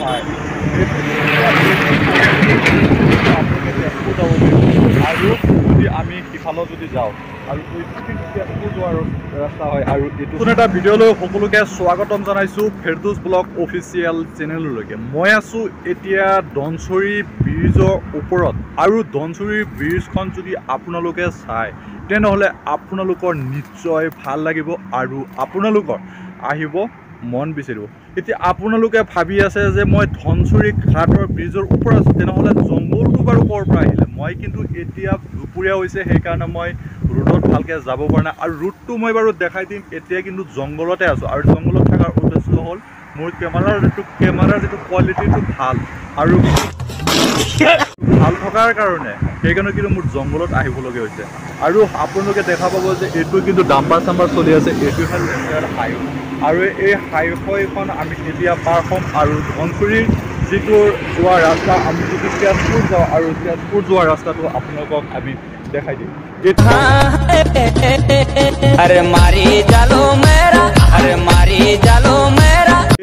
চাই আৰু যদি আমি সিফালত যদি যাওঁ আৰু তেজপুৰ যোৱাৰ ৰাস্তা হয় আৰু এইটো এটা ভিডিঅ'লৈ সকলোকে স্বাগতম জনাইছোঁ ফেৰদৌছ ব্লগ অফিচিয়েল চেনেললৈকে। মই আছোঁ এতিয়া ধনশিৰি ব্ৰিজৰ ওপৰত আৰু ধনশিৰি ব্ৰিজখন যদি আপোনালোকে চায় তেনেহ'লে আপোনালোকৰ নিশ্চয় ভাল লাগিব আৰু আপোনালোকৰ আহিব মন বিচাৰিব। এতিয়া আপোনালোকে ভাবি আছে যে মই ধনশিৰি ঘাটৰ ব্ৰিজৰ ওপৰত আছোঁ, তেনেহ'লে জংঘলটো বাৰু ক'ৰ পৰা আহিলে? মই কিন্তু এতিয়া দুপৰীয়া হৈছে সেইকাৰণে মই ৰোডত ভালকৈ যাব পৰা নাই আৰু ৰোডটো মই বাৰু দেখাই দিম। এতিয়া কিন্তু জংঘলতে আছোঁ আৰু জংঘলত থকাৰ উদ্দেশ্য হ'ল মোৰ কেমেৰাৰ যিটো কোৱালিটিটো ভাল আৰু ভাল থকাৰ কাৰণে সেইকাৰণে কিন্তু মোৰ জংঘলত আহিবলগীয়া হৈছে। আৰু আপোনালোকে দেখা পাব যে এইটো কিন্তু ডাম্পাৰ চাম্পাৰ চলি আছে, এইটো হ'ল নেশ্যনেল হাইৱে আৰু এই হাইৱেখন আমি এতিয়া পাৰ হ'ম আৰু ধনশিৰিৰ যিটো যোৱা ৰাস্তা আমি যদি তেজপুৰ যাওঁ আৰু তেজপুৰ যোৱা ৰাস্তাটো আপোনালোকক আমি দেখাই দিম।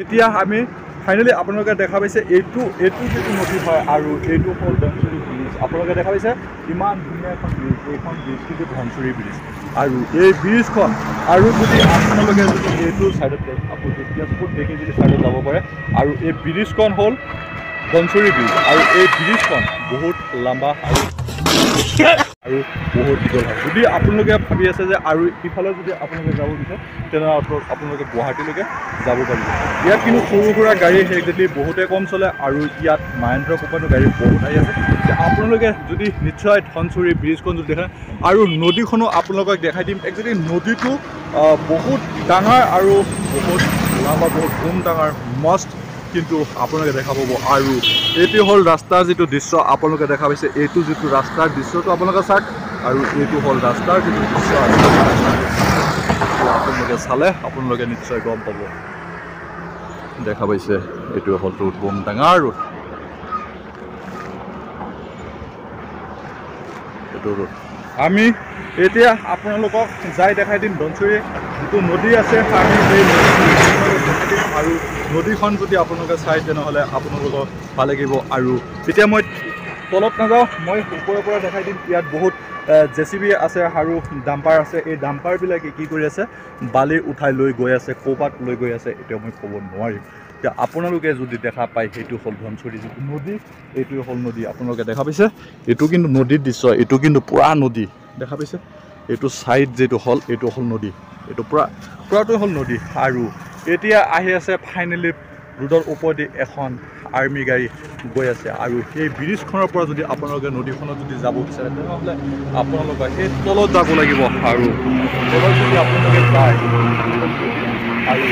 এতিয়া আমি ফাইনেলি আপোনালোকে দেখা পাইছে এইটো যিটো নদী হয় আৰু এইটো হ'ল ধনশিৰি ব্ৰিজ। আপোনালোকে দেখা পাইছে ইমান ধুনীয়া এখন ব্ৰিজ, এইখন ব্ৰিজ কিন্তু ধনশিৰি ব্ৰিজ আৰু এই ব্ৰিজখন আৰু যদি আপোনালোকে যদি এইটো ছাইডত আপুনি তেজপুৰ দেখি যদি ছাইডত যাব পাৰে আৰু এই ব্ৰিজখন হ'ল ধনশিৰি ব্ৰিজ আৰু এই ব্ৰিজখন বহুত লম্বা আৰু বহুত দীঘল হয়। যদি আপোনালোকে ভাবি আছে যে আৰু ইফালে যদি আপোনালোকে যাব বিচাৰে তেনেহ'লে আপোনালোকে গুৱাহাটীলৈকে যাব পাৰিব। ইয়াত কিন্তু সৰু সুৰা গাড়ী একজেক্টলি বহুতেই কম চলে আৰু ইয়াত মহেন্দ্ৰ কোম্পানীৰ গাড়ী বহুত আহি আছে। আপোনালোকে যদি নিশ্চয় ধনশিৰি ব্ৰিজখন যদি দেখে আৰু নদীখনো আপোনালোকক দেখাই দিম। একজেক্টলি নদীটো বহুত ডাঙৰ আৰু বহুত লম্বা, বহুত ধুম ডাঙৰ মস্ত কিন্তু আপোনালোকে দেখা পাব। আৰু এইটো হ'ল ৰাস্তাৰ যিটো দৃশ্য আপোনালোকে দেখা পাইছে, এইটো যিটো ৰাস্তাৰ দৃশ্যটো আপোনালোকে চাওক আৰু এইটো হ'ল ৰাস্তাৰ যিটো দৃশ্য আপোনালোকে চালে আপোনালোকে নিশ্চয় গম পাব। দেখা পাইছে এইটো হ'ল ৰোড, বম ডাঙৰ ৰোড, এইটো ৰোড। আমি এতিয়া আপোনালোকক যাই দেখাই দিম ধনশিৰি যিটো নদী আছে আমি সেই আৰু নদীখন যদি আপোনালোকে চাই তেনেহ'লে আপোনালোকক ভাল লাগিব। আৰু এতিয়া মই তলত নাযাওঁ, মই ওপৰৰ পৰা দেখাই দিম। ইয়াত বহুত JCB আছে আৰু ডাম্পাৰ আছে। এই ডাম্পাৰবিলাকে কি কৰি আছে? বালি উঠাই লৈ গৈ আছে, ক'ৰবাত লৈ গৈ আছে এতিয়া মই ক'ব নোৱাৰিম। এতিয়া আপোনালোকে যদি দেখা পায় সেইটো হ'ল ধনশিৰি যিটো নদী, এইটোৱে হ'ল নদী। আপোনালোকে দেখা পাইছে এইটো কিন্তু নদীৰ দৃশ্য, এইটো কিন্তু পুৰা নদী দেখা পাইছে। এইটো ছাইড যিটো হ'ল এইটো হ'ল নদী, এইটো পুৰাটো হ'ল নদী। আৰু এতিয়া আহি আছে ফাইনেলি ৰোডৰ ওপৰেদি এখন আৰ্মি গাড়ী গৈ আছে আৰু সেই ব্ৰিজখনৰ পৰা যদি আপোনালোকে নদীখনত যদি যাব বিচাৰে তেনেহ'লে আপোনালোকে সেই তলত যাব লাগিব আৰু তলত যদি আপোনালোকে যায় আৰু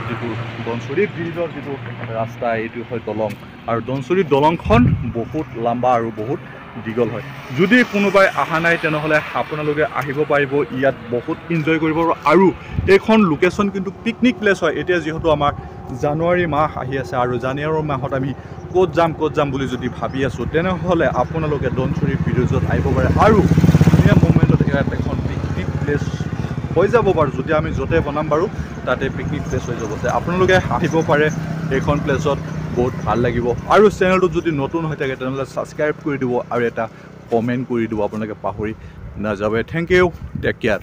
যিটো ধনশিৰি ব্ৰিজৰ যিটো ৰাস্তা এইটো হয় দলং আৰু ধনশিৰি দলংখন বহুত লম্বা আৰু বহুত দীঘল হয়। যদি কোনোবাই অহা নাই তেনেহ'লে আপোনালোকে আহিব পাৰিব, ইয়াত বহুত এনজয় কৰিব পাৰিব। আৰু এইখন লোকেশ্যন কিন্তু পিকনিক প্লেচ হয়। এতিয়া যিহেতু আমাৰ জানুৱাৰী মাহ আহি আছে আৰু জানুৱাৰী মাহত আমি ক'ত যাম বুলি যদি ভাবি আছোঁ তেনেহ'লে আপোনালোকে ধনশিৰি ব্ৰিজত আহিব পাৰে আৰু ধুনীয়া মুভমেণ্টত ইয়াত এখন পিকনিক প্লেচ হৈ যাব বাৰু। যদি আমি য'তে বনাম বাৰু তাতে পিকনিক প্লেচ হৈ যাব, আপোনালোকে আহিব পাৰে এইখন প্লেচত, বহুত ভাল লাগিব। আৰু চেনেলটো যদি নতুন হৈ থাকে তেনেহ'লে ছাবস্ক্ৰাইব কৰি দিব আৰু এটা কমেণ্ট কৰি দিব, আপোনালোকে পাহৰি নাযাব। Thank you, take care.